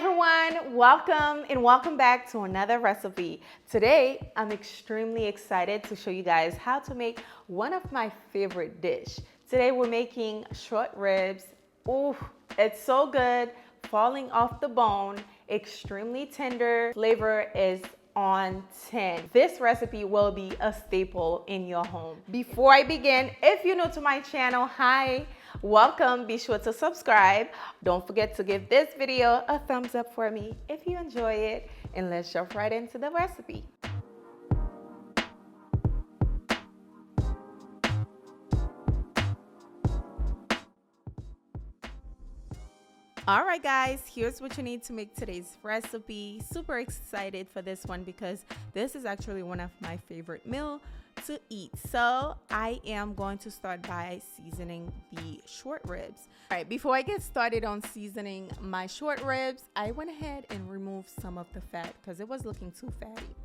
everyone, welcome back to another recipe. Today I'm extremely excited to show you guys how to make one of my favorite dish. Today we're making short ribs. Ooh, it's so good, falling off the bone, extremely tender, flavor is on 10. This recipe will be a staple in your home. Before I begin, if you're new to my channel, hi, welcome. Be sure to subscribe. Don't forget to give this video a thumbs up for me if you enjoy it, and let's jump right into the recipe. All right, guys, here's what you need to make today's recipe. Super excited for this one because this is actually one of my favorite meals to eat. So I am going to start by seasoning the short ribs. All right, before I get started on seasoning my short ribs, I went ahead and removed some of the fat because it was looking too fatty.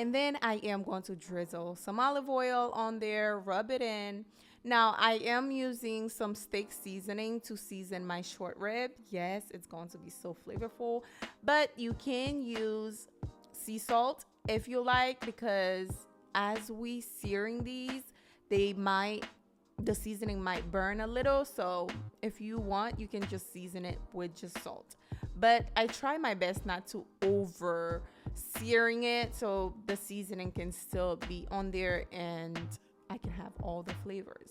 And then I am going to drizzle some olive oil on there, rub it in. Now, I am using some steak seasoning to season my short rib. Yes, it's going to be so flavorful, but you can use sea salt if you like, because as we searing these, the seasoning might burn a little. So if you want, you can just season it with just salt. But I try my best not to over searing it so the seasoning can still be on there and I can have all the flavors.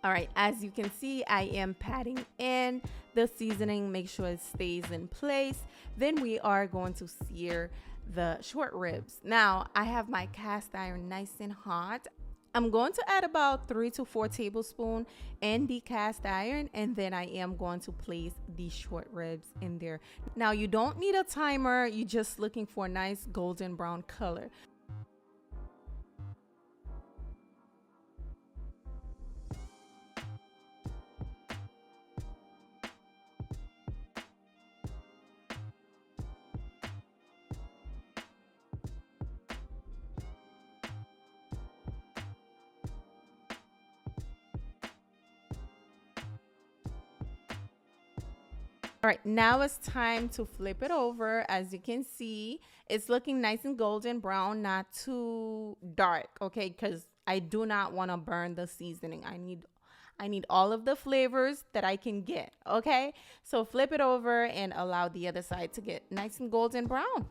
All right, as you can see, I am patting in the seasoning, make sure it stays in place. Then we are going to sear the short ribs. Now, I have my cast iron nice and hot. I'm going to add about 3 to 4 tablespoons in the cast iron, and then I am going to place the short ribs in there. Now, you don't need a timer, you're just looking for a nice golden brown color. All right, now it's time to flip it over. As you can see, it's looking nice and golden brown, not too dark, okay? Because I do not want to burn the seasoning. I need all of the flavors that I can get, okay? So flip it over and allow the other side to get nice and golden brown.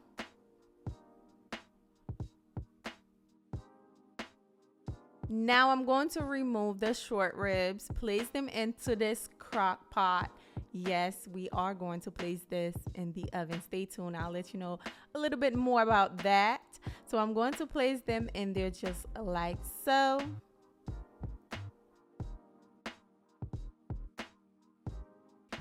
Now I'm going to remove the short ribs, place them into this crock pot. Yes, we are going to place this in the oven. Stay tuned. I'll let you know a little bit more about that. So I'm going to place them in there just like so.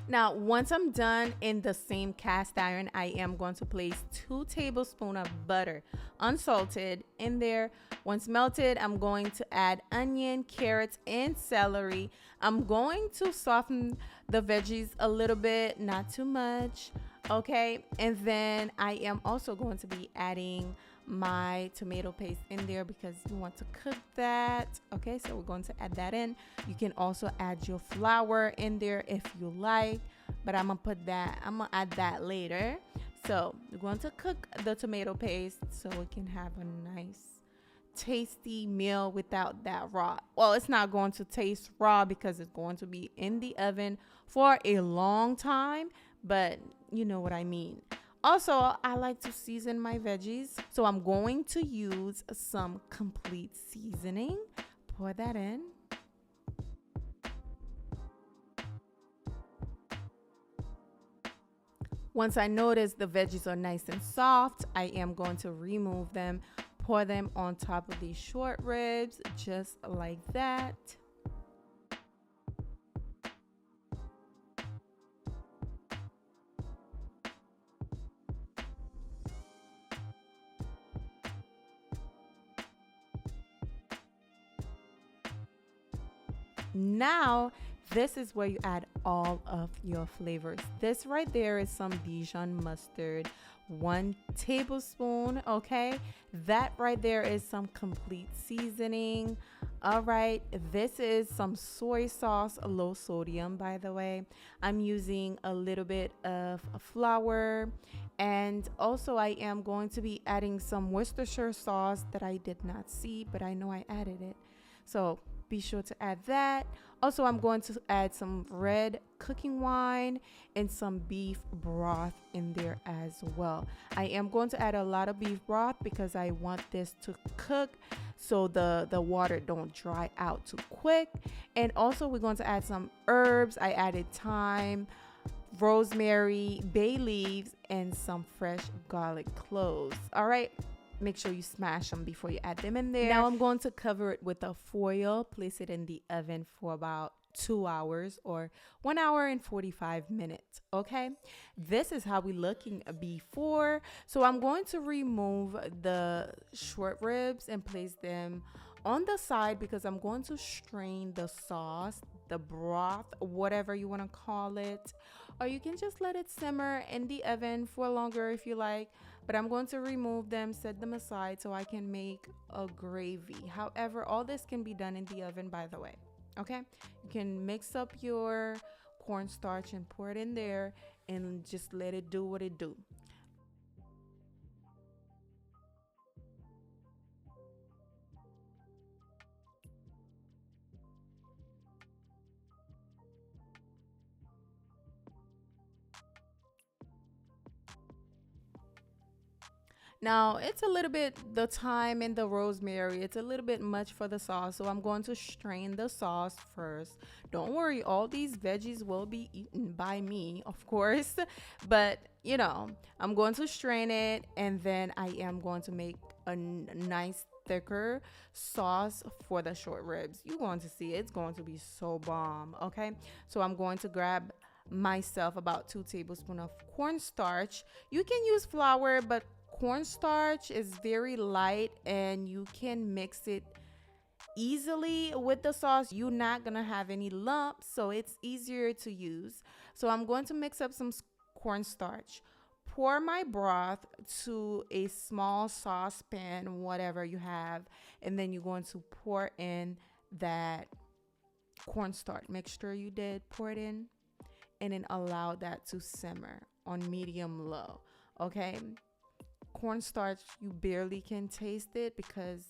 Now, once I'm done in the same cast iron, I am going to place 2 tablespoons of butter, unsalted, in there. Once melted, I'm going to add onion, carrots, and celery. I'm going to soften the veggies a little bit, not too much, okay? And then I am also going to be adding my tomato paste in there because you want to cook that, okay? So we're going to add that in. You can also add your flour in there if you like, but I'm gonna add that later. So we're going to cook the tomato paste so we can have a nice tasty meal without that raw. Well, it's not going to taste raw because it's going to be in the oven for a long time, but you know what I mean. Also, I like to season my veggies, so I'm going to use some complete seasoning. Pour that in. Once I notice the veggies are nice and soft, I am going to remove them, pour them on top of these short ribs, just like that. Now, this is where you add all of your flavors. This right there is some Dijon mustard, 1 tablespoon. Okay, that right there is some complete seasoning. All right, this is some soy sauce, low sodium, by the way. I'm using a little bit of flour, and also I am going to be adding some Worcestershire sauce that I did not see, but I know I added it. So be sure to add that. Also, I'm going to add some red cooking wine and some beef broth in there as well. I am going to add a lot of beef broth because I want this to cook so the water don't dry out too quick. And also we're going to add some herbs. I added thyme, rosemary, bay leaves, and some fresh garlic cloves. All right. Make sure you smash them before you add them in there. Now I'm going to cover it with a foil, place it in the oven for about 2 hours or 1 hour and 45 minutes. Okay, this is how we looking before. So I'm going to remove the short ribs and place them on the side because I'm going to strain the sauce, the broth, whatever you want to call it, or you can just let it simmer in the oven for longer if you like. But I'm going to remove them, set them aside so I can make a gravy. However, all this can be done in the oven, by the way. Okay, you can mix up your cornstarch and pour it in there and just let it do what it do. Now it's a little bit the thyme and the rosemary, it's a little bit much for the sauce, so I'm going to strain the sauce first. Don't worry, all these veggies will be eaten by me, of course, but you know, I'm going to strain it and then I am going to make a nice thicker sauce for the short ribs. You're going to see it's going to be so bomb. Okay, so I'm going to grab myself about 2 tablespoons of cornstarch. You can use flour, but cornstarch is very light and you can mix it easily with the sauce. You're not gonna have any lumps, so it's easier to use. So I'm going to mix up some cornstarch, pour my broth to a small saucepan, whatever you have, and then you're going to pour in that cornstarch mixture you did, pour it in, and then allow that to simmer on medium low. Okay, cornstarch, you barely can taste it because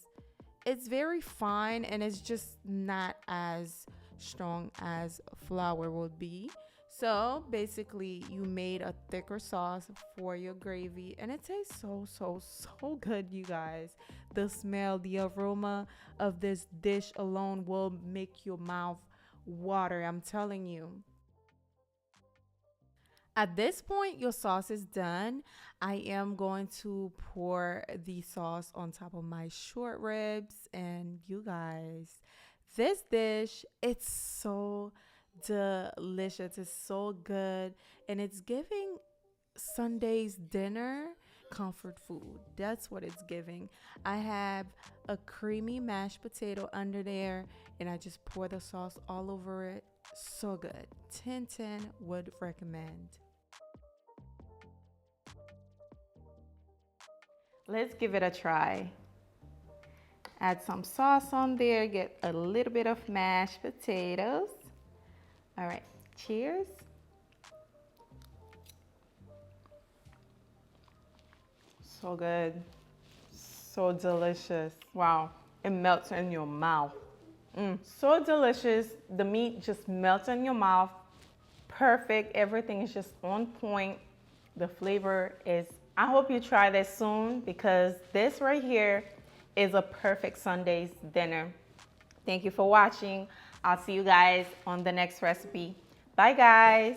it's very fine and it's just not as strong as flour would be. So basically you made a thicker sauce for your gravy and it tastes so good, you guys. The smell, the aroma of this dish alone will make your mouth water, I'm telling you. At this point, your sauce is done. I am going to pour the sauce on top of my short ribs. And you guys, this dish, it's so delicious. It's so good. And it's giving Sunday's dinner comfort food. That's what it's giving. I have a creamy mashed potato under there. And I just pour the sauce all over it. So good. 10/10 would recommend. Let's give it a try. Add some sauce on there, get a little bit of mashed potatoes. All right, cheers. So good, so delicious. Wow, it melts in your mouth. So delicious. The meat just melts in your mouth. Perfect, everything is just on point. The flavor is, I hope you try this soon because this right here is a perfect Sunday's dinner. Thank you for watching. I'll see you guys on the next recipe. Bye guys.